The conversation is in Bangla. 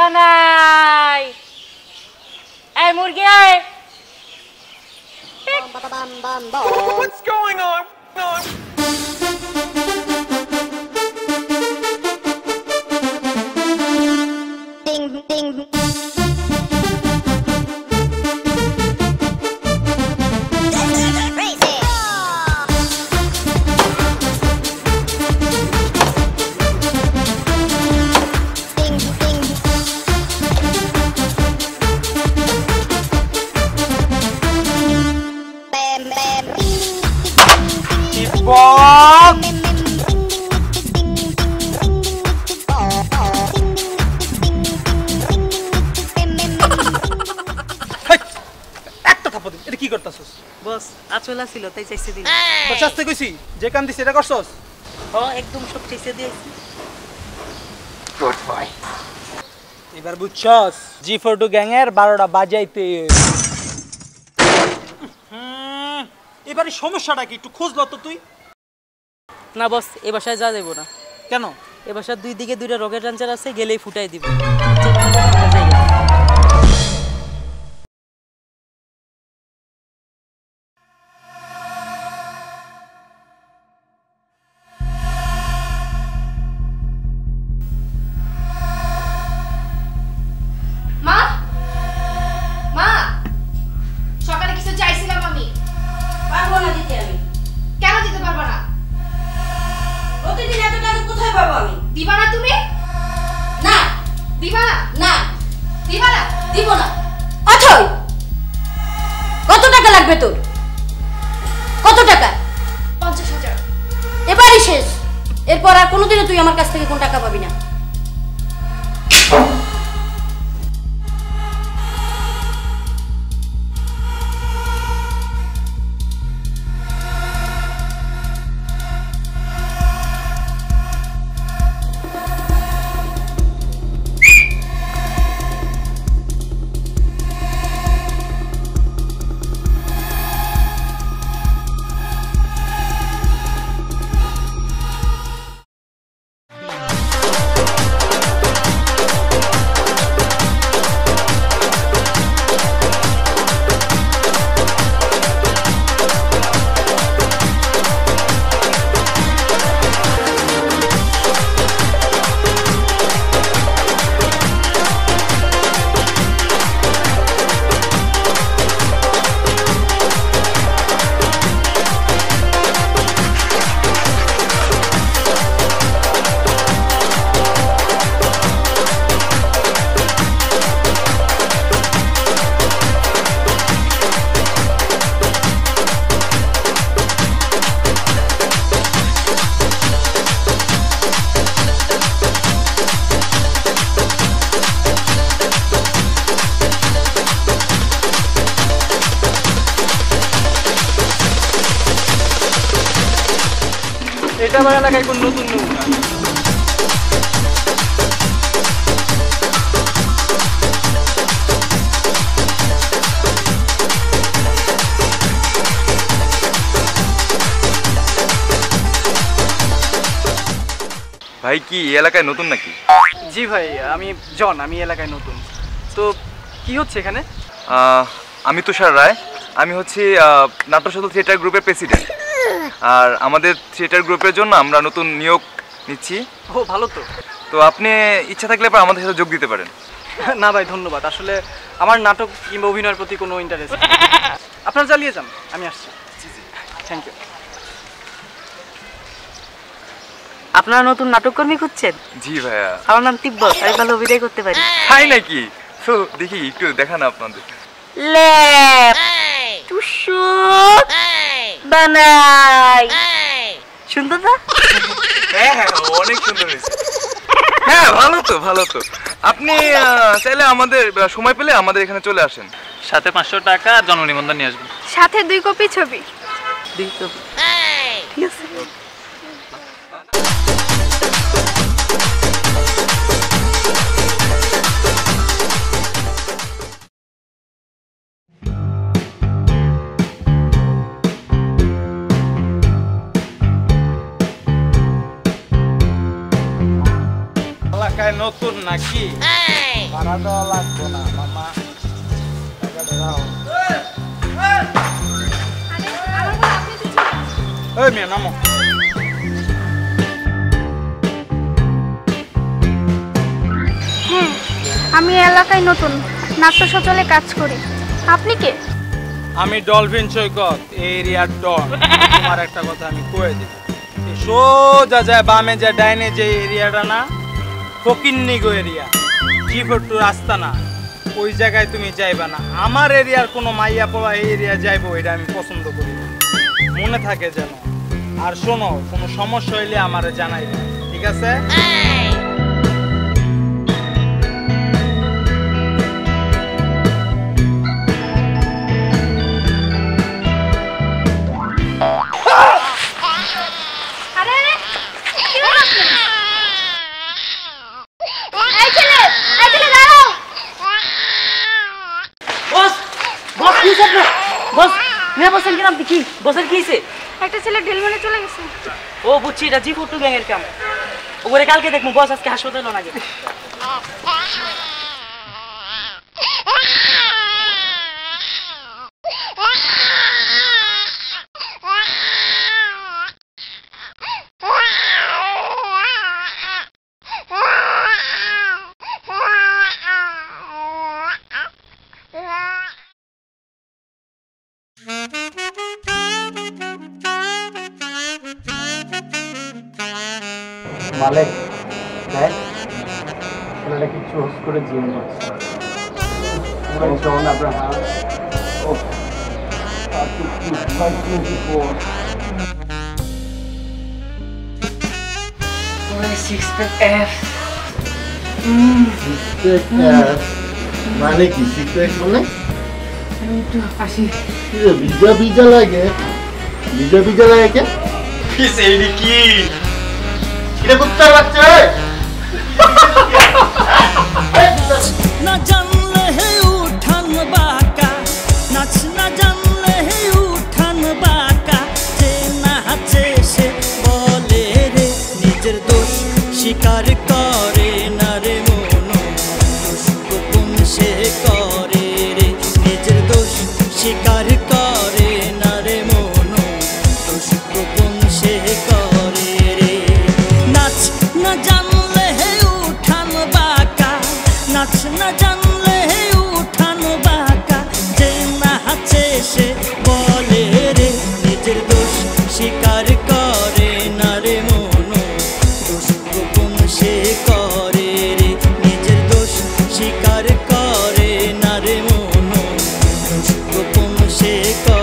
বানাই এই মুরগি What's going on? Ding ding. এটা কি করতাছস বস আচলা ছিল তাই চাইছে দিল তোর শাস্তি কইছি যে কাম দিছ এটা করছস ও একদম সব চাইছে দিয়েছি গুড বয় এবার বুঝছস G42 গ্যাং এর 12টা বাজাইতে এবারে সমস্যাটা কি একটু খোঁজ লতো তুই না বস এই বাসায় যা যাইবো না কেন এই বাসার দুই দিকে দুইটা রকেট লঞ্চার আছে গেলেই ফুটাই দিব মা মা সকালে কিছু চাইছিলাম আমি পারবো না দিতে আমি কেন দিতে পারবা না প্রতিদিন এত টাকা কোথায় পাবো আমি দিবা না তুমি না দিবা না না দিবা না দিব না অথই কত টাকা লাগবে তোর কত টাকা 50,000 এবারই শেষ এরপর আর কোনোদিনও তুই আমার কাছ থেকে কোন টাকা পাবি না এটা আমার এলাকায় কোন নতুন নৌকা ভাই কি এই এলাকায় নতুন নাকি? জি ভাই আমি জন, আমি এলাকায় নতুন। তো কি হচ্ছে এখানে? আমি তুষার রায়, আমি হচ্ছি নাট্যশালা থিয়েটার গ্রুপের প্রেসিডেন্ট। আর আমাদের থিয়েটার গ্রুপের জন্য আমরা নতুন নিয়োগ নিচ্ছি। ও ভালো তো। তো আপনি ইচ্ছা থাকলে আমাদের সাথে যোগ দিতে পারেন। না ভাই ধন্যবাদ, আসলে আমার নাটক কিংবা অভিনয়ের প্রতি কোনো ইন্টারেস্ট নেই। আপনারা চালিয়ে যান, আমি আসছি। জি জি থ্যাংক ইউ। আপনারা নতুন নাটককর্মী খুঁজছেন? জি ভাইয়া। আমার নাম তিব্বত, আমি ভালো অভিনয় করতে পারি। তাই নাকি? তো দেখি একটু দেখান আপনাদের। ল্যাপ টুসুক বানাই সুন্দর না? হ্যাঁ হ্যাঁ অনেক সুন্দর হয়েছে। হ্যাঁ ভালো তো ভালো তো। আপনি চাইলে আমাদের সময় পেলে আমাদের এখানে চলে আসেন। সাথে 500 টাকা আর জন্ম নিবন্ধন নিয়ে আসবেন। সাথে 2 কপি ছবি। 2 কপি ঠিক আছে। এলাকায় নতুন নাকি? ভাড়া দেওয়া লাগবে না মামা, টাকাটা দাও। এই মেয়ে নামো। হ্যাঁ, আমি এই এলাকায় নতুন, নাট্য সচলে কাজ করি। আপনি কে? আমি ডলফিন সৈকত, এই এরিয়ার ডন। তোমার একটা কথা আমি কয়ে দিই, সোজা যায় বামে যায় ডাইনে যে এরিয়াটা না, ফকিন্নিগো এরিয়া, জিফট্টু রাস্তা না, ওই জায়গায় তুমি যাইবা না। আমার এরিয়ার কোনো মাইয়া পোলা এই এরিয়া যাইবো, এটা আমি পছন্দ করি না, মনে থাকে যেন। আর শোনো, কোনো সমস্যা হইলে আমারে জানাইবে, ঠিক আছে? একটা ছেলে ঢিলমনে চলে গেছে। ও বুঝছি, এটা জি4 গ্যাংয়ের কাম। ওরে কালকে দেখবো, বস আজকে হাসপাতালে লাগে। মালিক দেখ, ওনারা কি চোস করে জিম করছে। মানে কি সিক্রেট? মানে ভিজা ভিজা লাগে, ভিজা ভিজা লাগে কে? কি এটা কুত্তার বাচ্চা? না জানলে হে উঠান বাঁকা, নাচ না জানলে হে উঠান বাঁকা, যে নাচে সে বলে রে নিজের দোষ স্বীকার করে না রে মনো, দোষ গোপন সে করে রে নিজের দোষ স্বীকার করে না রে মনো, দোষ গোপন সে করে রে। নাচ না জানলে হে উঠান বাঁকা, নাচ না জানলে হে উঠান বাঁকা, যে নাচে সে বলে রে নিজের দোষ স্বীকার করে না রে মনো, দোষ গোপন সে করে রে নিজের দোষ স্বীকার করে না রে মনো, দোষ গোপন সে করে।